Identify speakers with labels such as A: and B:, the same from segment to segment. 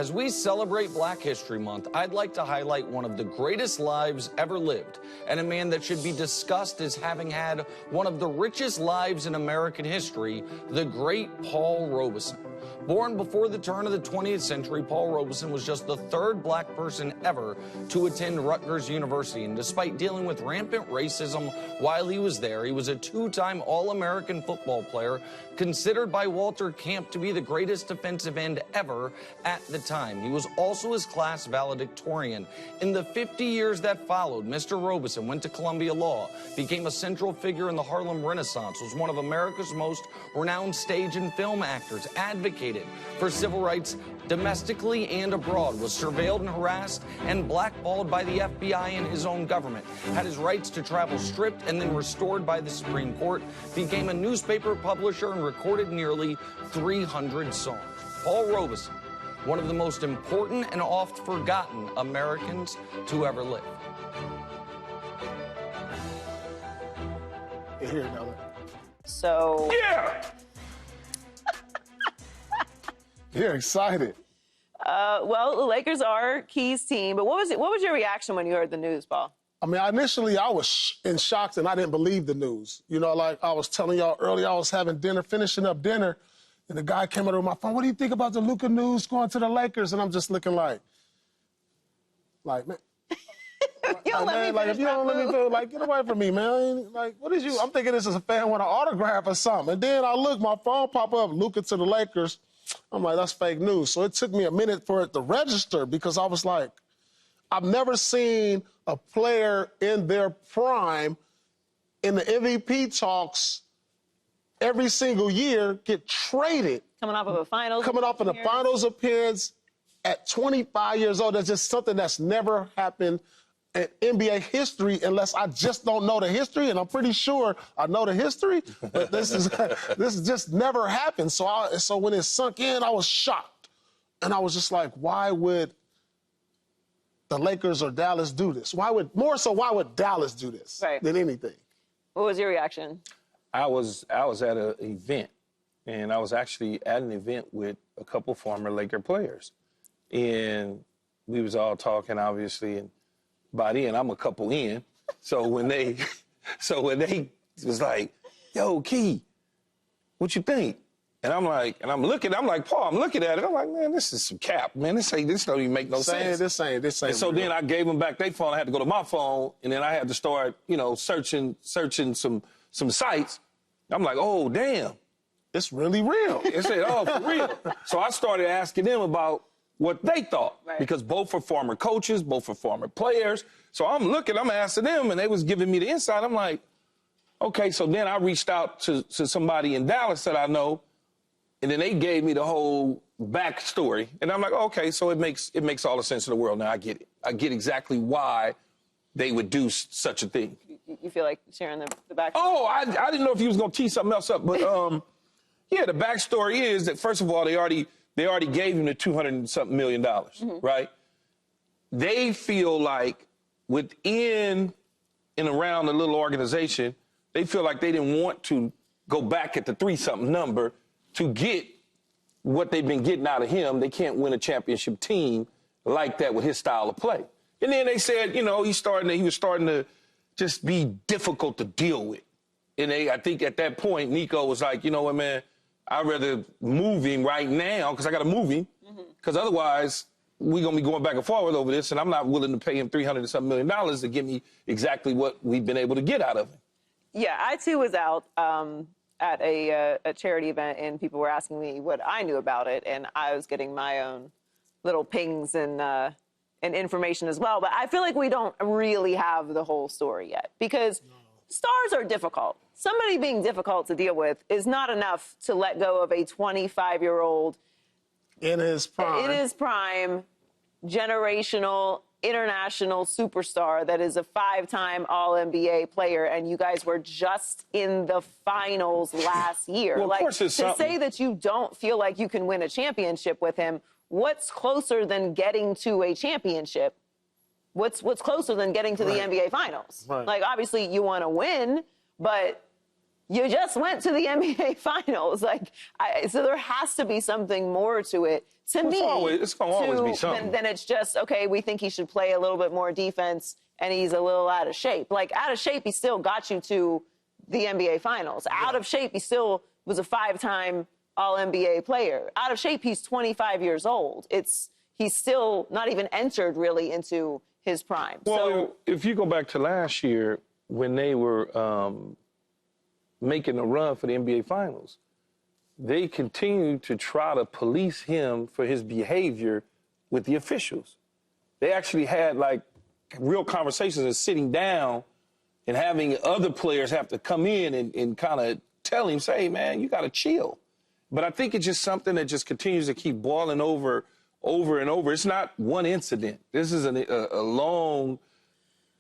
A: As we celebrate Black History Month, I'd like to highlight one of the greatest lives ever lived, and a man that should be discussed as having had one of the richest lives in American history, the great Paul Robeson. Born before the turn of the 20th century, Paul Robeson was just the third black person ever to attend Rutgers University, and despite dealing with rampant racism while he was there, he was a two-time All-American football player, considered by Walter Camp to be the greatest defensive end ever at the time. He was also his class valedictorian. In the 50 years that followed, Mr. Robeson went to Columbia Law, became a central figure in the Harlem Renaissance, was one of America's most renowned stage and film actors, advocated for civil rights domestically and abroad, was surveilled and harassed and blackballed by the FBI and his own government, had his rights to travel stripped and then restored by the Supreme Court, became a newspaper publisher and recorded nearly 300 songs. Paul Robeson, one of the most important and oft forgotten Americans to ever live.
B: Here, now.
C: So.
A: Yeah!
B: You're excited.
C: Well, the Lakers are Key's team, but what was your reaction when you heard the news, Paul?
B: I mean, initially I was in shock and I didn't believe the news. You know, like I was telling y'all earlier, I was having dinner, finishing up dinner, and the guy came out with my phone. What do you think about the Luka news going to the Lakers? And I'm just looking like, man.
C: You don't let me
B: like, if you don't let me do, like, get away from me, man. Like, what is you? I'm thinking this is a fan want an autograph or something. And then I look, my phone pop up, Luka to the Lakers. I'm like, that's fake news. So it took me a minute for it to register because I was like, I've never seen a player in their prime in the MVP talks every single year get traded.
C: Coming off of a finals.
B: Coming off of the finals appearance at 25 years old. That's just something that's never happened in NBA history unless I just don't know the history, and I'm pretty sure I know the history, but this just never happened. So when it sunk in, I was shocked. And I was just like, why would the Lakers or Dallas do this? Why would Dallas do this than anything?
C: What was your reaction?
D: I was at an event, and I was actually at an event with a couple former Laker players. And we was all talking, obviously, and by then I'm a couple in. So when they was like, yo, Key, what you think? And I'm like, Paul, I'm looking at it. I'm like, man, this is some cap, man. This don't even make no sense.
B: This ain't.
D: And so then I gave them back their phone. I had to go to my phone, and then I had to start, searching some sites. I'm like, oh, damn.
B: It's really real.
D: It said, oh, for real. So I started asking them about what they thought, because both are former coaches, both are former players. So I'm asking them, and they was giving me the insight. I'm like, okay. So then I reached out to somebody in Dallas that I know, and then they gave me the whole backstory. And I'm like, okay, so it makes all the sense in the world. Now I get it. I get exactly why they would do such a thing.
C: You feel like sharing the backstory?
D: Oh, I didn't know if he was going to tee something else up, but yeah, the backstory is that, first of all, they already gave him the $200-something million, right? They feel like within and around the little organization, they feel like they didn't want to go back at the 3-something number to get what they've been getting out of him. They can't win a championship team like that with his style of play. And then they said, he was starting to just be difficult to deal with. And I think at that point, Nico was like, you know what, man, I'd rather move him right now because I got to move him, because otherwise we're going to be going back and forth over this, and I'm not willing to pay him $300-something million to give me exactly what we've been able to get out of him.
C: Yeah, I, too, was out at a charity event, and people were asking me what I knew about it, and I was getting my own little pings and information as well. But I feel like we don't really have the whole story yet, because stars are difficult. Somebody being difficult to deal with is not enough to let go of a 25-year-old
B: in his prime,
C: generational, international superstar that is a 5-time All-NBA player, and you guys were just in the finals last year.
D: Well, of course it's
C: to
D: something.
C: say that you don't feel like you can win a championship with him, what's closer than getting to a championship? What's closer than getting to the NBA Finals? Like, obviously, you want to win, but you just went to the NBA Finals. Like, so there has to be something more to it. To me,
D: it's going to always be something.
C: Then it's just, okay, we think he should play a little bit more defense, and he's a little out of shape. Like, out of shape, he still got you to the NBA Finals. Yeah. Out of shape, he still was a 5-time All-NBA player. Out of shape, he's 25 years old. He's still not even entered, really, into his prime.
D: Well,
C: so,
D: if you go back to last year, when they were making a run for the NBA Finals, they continued to try to police him for his behavior with the officials. They actually had, like, real conversations and sitting down and having other players have to come in and kind of tell him, say, hey, man, you got to chill. But I think it's just something that just continues to keep boiling over and over. It's not one incident. This is a long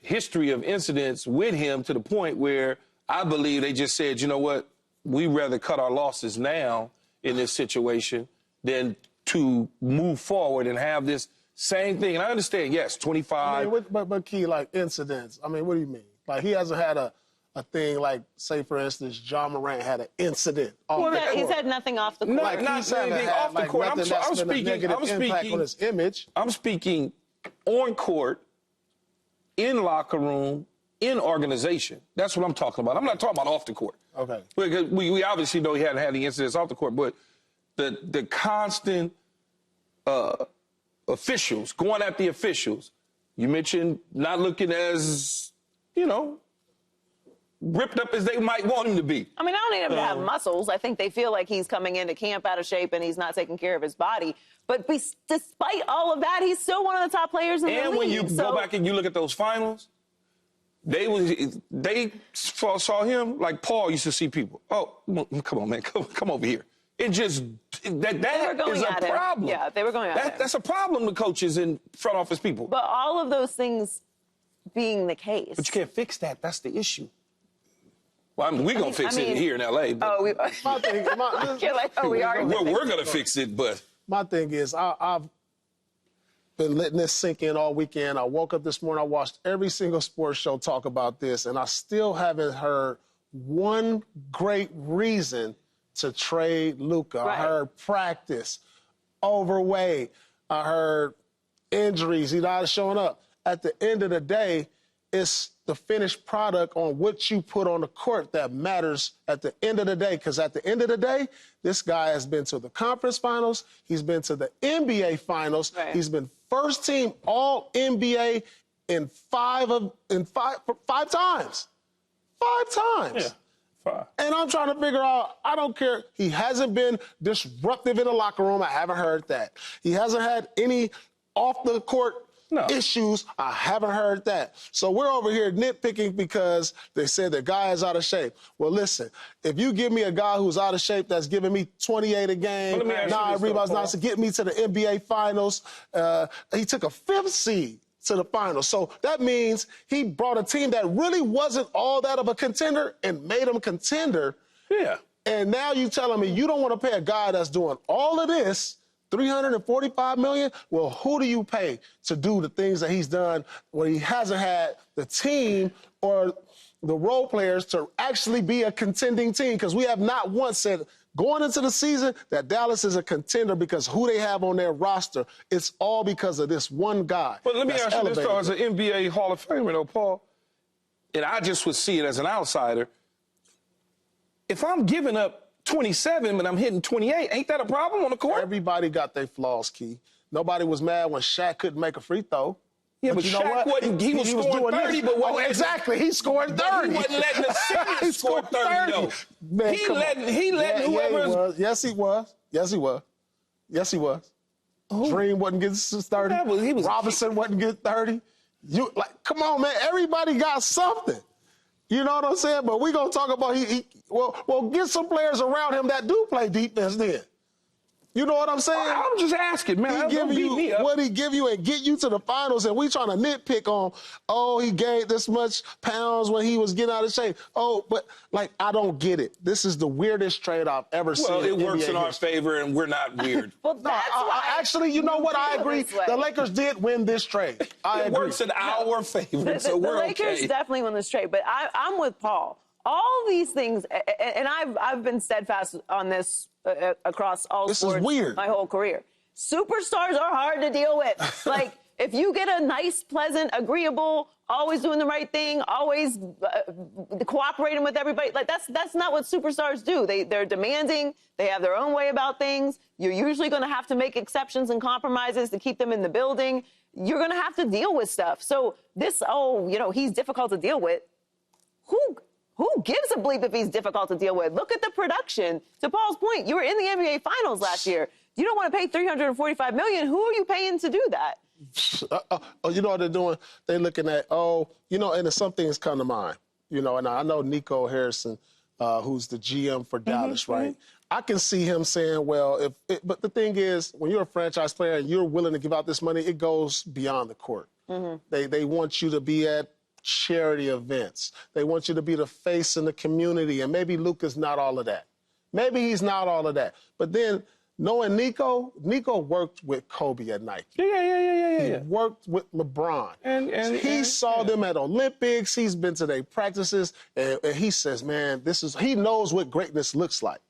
D: history of incidents with him, to the point where I believe they just said, you know what, we'd rather cut our losses now in this situation than to move forward and have this same thing. And I understand, yes, 25.
B: I mean, but Key, like, incidents. I mean, what do you mean? Like, he hasn't had a thing like, say, for instance, John Morant had an incident off the court.
C: He's had nothing off the court.
B: Like,
D: not anything off the court. I'm speaking
B: on his image.
D: I'm speaking on court, in locker room, in organization. That's what I'm talking about. I'm not talking about off the court.
B: Okay.
D: Because we obviously know he hadn't had any incidents off the court, but the constant officials, going at the officials. You mentioned not looking as, ripped up as they might want him to be.
C: I mean, I don't need him to have muscles. I think they feel like he's coming into camp out of shape and he's not taking care of his body. But despite all of that, he's still one of the top players in the league.
D: And when you go back and you look at those finals, they saw him like Paul used to see people. Oh, come on, man, come over here. It just that is a problem.
C: Yeah, they were going at him.
D: That's a problem with coaches and front office people.
C: But all of those things being the case,
D: but you can't fix that. That's the issue. Well, we're going to fix it here in L.A. But
C: we are.
D: We're going to fix it, but.
B: My thing is, I've been letting this sink in all weekend. I woke up this morning, I watched every single sports show talk about this, and I still haven't heard one great reason to trade Luka. Right. I heard practice, overweight. I heard injuries. He's not showing up. At the end of the day, it's the finished product on what you put on the court that matters at the end of the day. Because at the end of the day, this guy has been to the conference finals. He's been to the NBA finals. Right. He's been first team All-NBA in five times. 5 times.
D: Yeah. 5.
B: And I'm trying to figure out, I don't care. He hasn't been disruptive in the locker room. I haven't heard that. He hasn't had any off-the-court issues. I haven't heard that. So we're over here nitpicking because they said the guy is out of shape. Well, listen, if you give me a guy who's out of shape that's giving me 28 a game, 9 rebounds, get me to the NBA Finals, he took a 5th seed to the finals. So that means he brought a team that really wasn't all that of a contender and made them contender.
D: Yeah.
B: And now you telling me you don't want to pay a guy that's doing all of this, $345 million? Well, who do you pay to do the things that he's done when he hasn't had the team or the role players to actually be a contending team? Because we have not once said going into the season that Dallas is a contender because who they have on their roster. It's all because of this one guy.
D: But let me ask you this, though, as an NBA Hall of Famer, though, Paul, and I just would see it as an outsider. If I'm giving up 27, but I'm hitting 28. Ain't that a problem on the court?
B: Everybody got their flaws, Key. Nobody was mad when Shaq couldn't make a free throw.
D: Yeah, but Shaq wasn't. He was scoring 30, but wasn't.
B: Exactly. He scored 30.
D: He wasn't letting the seniors score 30, though.
B: Man,
D: he letting whoever.
B: Yes, he was. Yes, he was. Yes, he was. Dream wasn't getting 30. Robinson wasn't getting 30. Come on, man. Everybody got something. You know what I'm saying? But we're going to talk about well, get some players around him that do play defense then. You know what I'm saying?
D: I'm just asking, man.
B: He give you what he give you and get you to the finals, and we trying to nitpick on, he gained this much pounds when he was getting out of shape. But, I don't get it. This is the weirdest trade I've ever seen.
D: Well, it works in our favor, and we're not weird.
C: Well, that's why.
B: Actually, you know what? I agree. The Lakers did win this trade. I agree.
D: It works in our favor, so we're okay.
C: The Lakers definitely won this trade, but I'm with Paul. all these things, and I've been steadfast on this across all sports.
B: This is weird.
C: My whole career. Superstars are hard to deal with. Like, if you get a nice, pleasant, agreeable, always doing the right thing, always cooperating with everybody, like that's not what superstars do. They're demanding. They have their own way about things. You're usually going to have to make exceptions and compromises to keep them in the building. You're going to have to deal with stuff. So this, he's difficult to deal with. Who gives a bleep if he's difficult to deal with? Look at the production. To Paul's point, you were in the NBA Finals last year. You don't want to pay $345 million. Who are you paying to do that?
B: You know what they're doing? They're looking at, and some things come to mind. And I know Nico Harrison, who's the GM for Dallas, right? I can see him saying, but the thing is, when you're a franchise player and you're willing to give out this money, it goes beyond the court. They want you to be at charity events. They want you to be the face in the community. And maybe Luka's not all of that. Maybe he's not all of that. But then, knowing Nico worked with Kobe at Nike. He worked with LeBron. And he saw them at Olympics. He's been to their practices. And he says, man, he knows what greatness looks like.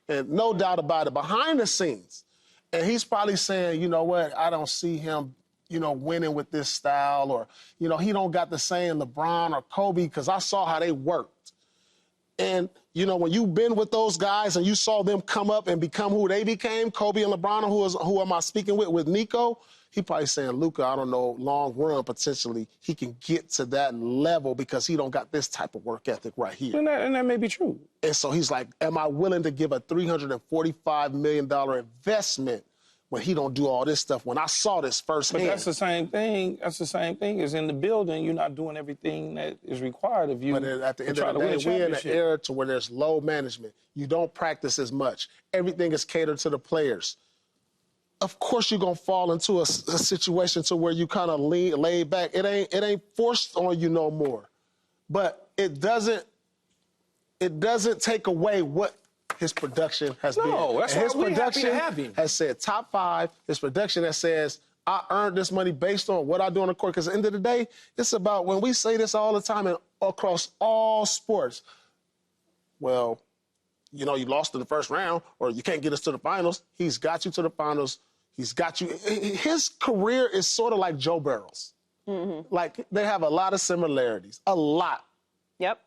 B: And no doubt about it, behind the scenes. And he's probably saying, you know what, I don't see him, winning with this style, or, he don't got the same LeBron or Kobe, because I saw how they worked. And, when you've been with those guys and you saw them come up and become who they became, Kobe and LeBron, who am I speaking with Nico, he probably saying, Luka, I don't know, long run, potentially, he can get to that level because he don't got this type of work ethic right here.
D: And that may be true.
B: And so he's like, am I willing to give a $345 million investment when he don't do all this stuff, when I saw this firsthand?
D: But that's the same thing. That's the same thing as in the building. You're not doing everything that is required of you.
B: But at the end of the day, we're in an era to where there's low management. You don't practice as much. Everything is catered to the players. Of course, you're going to fall into a situation to where you kind of lay back. It ain't forced on you no more. But it doesn't take away what his production has been.
D: No, that's
B: his
D: why we're
B: production
D: happy to have him.
B: has said top 5. His production that says, I earned this money based on what I do on the court. Because at the end of the day, it's about, when we say this all the time and across all sports, well, you lost in the first round, or you can't get us to the finals. He's got you to the finals. He's got you. His career is sort of like Joe Burrow's. Like, they have a lot of similarities. A lot.
C: Yep.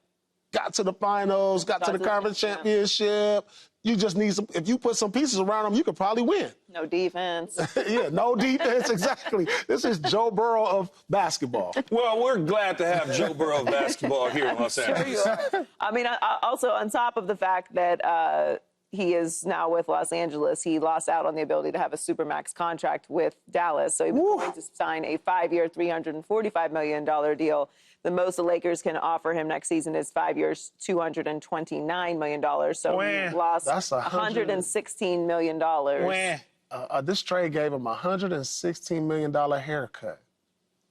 B: Got to the finals, got to the conference championship. You just need if you put some pieces around them, you could probably win.
C: No defense.
B: Yeah, no defense, exactly. This is Joe Burrow of basketball.
D: Well, we're glad to have Joe Burrow of basketball here in Los Angeles.
C: I mean, also on top of the fact that he is now with Los Angeles, he lost out on the ability to have a Supermax contract with Dallas. So he was going to sign a 5-year, $345 million deal. The most the Lakers can offer him next season is 5 years, $229 million. So he lost $116 million.
B: This trade gave him a $116 million haircut.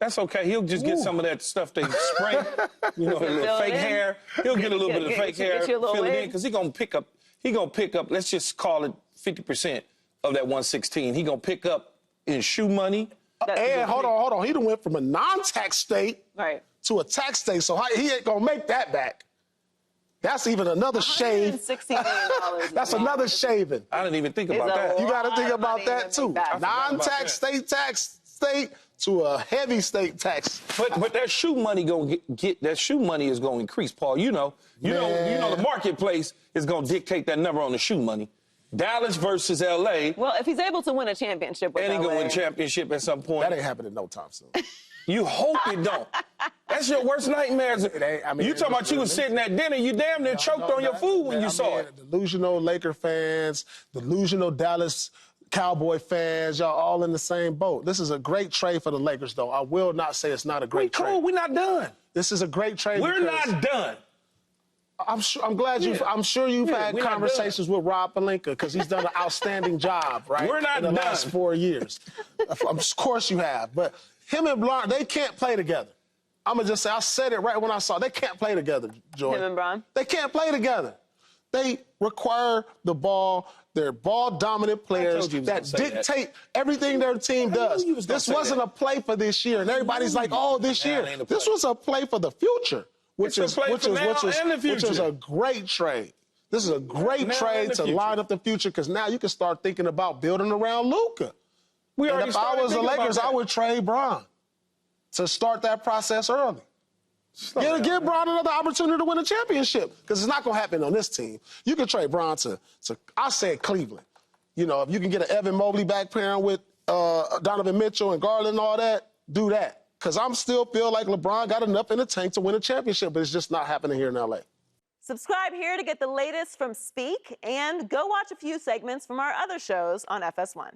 D: That's okay. He'll just get some of that stuff they spray, a little fake hair. He'll get a little bit of fake hair, fill it in, because he's going to pick up, let's just call it 50% of that 116. He's going to pick up in shoe money.
B: And hold on. He done went from a non-tax state to a tax state, so he ain't going to make that back. That's even another shave.
C: $16 million.
B: That's another shaving.
D: I didn't even think about that.
B: You got to think about that, too. Non-tax tax state to a heavy state tax.
D: But that shoe money that shoe money is going to increase, Paul. You know the marketplace is going to dictate that number on the shoe money. Dallas versus L.A.
C: Well, if he's able to win a championship with
D: and
C: LA.
D: he's going to win a championship at some point.
B: That ain't happening no time soon.
D: You hope it don't. That's your worst nightmares. You talking about you was sitting at dinner, you damn near choked on your food when you saw it.
B: Delusional Laker fans, delusional Dallas Cowboy fans, y'all all in the same boat. This is a great trade for the Lakers, though. I will not say it's not a great trade.
D: Cool, we're not done.
B: This is a great trade.
D: We're not done.
B: I'm sure you've had conversations with Rob Pelinka, because he's done an outstanding job, right?
D: We're not
B: in the last 4 years. Of course you have. But him and Bron, they can't play together. I'm going to just say, I said it right when I saw it. They can't play together, Joy.
C: Him and Bron?
B: They can't play together. They require the ball. They're ball-dominant players that dictate everything their team does. This wasn't a play for this year. And everybody's like, oh, this year. This was a play for the future. which is a great trade. This is a great trade to line up the future because now you can start thinking about building around Luka. And if I was the Lakers, I would trade Bron to start that process early. Give Bron another opportunity to win a championship because it's not going to happen on this team. You can trade Bron to I said Cleveland. You know, if you can get an Evan Mobley back pairing with Donovan Mitchell and Garland and all that, do that. Because I'm still feel like LeBron got enough in the tank to win a championship, but it's just not happening here in L.A.
C: Subscribe here to get the latest from Speak and go watch a few segments from our other shows on FS1.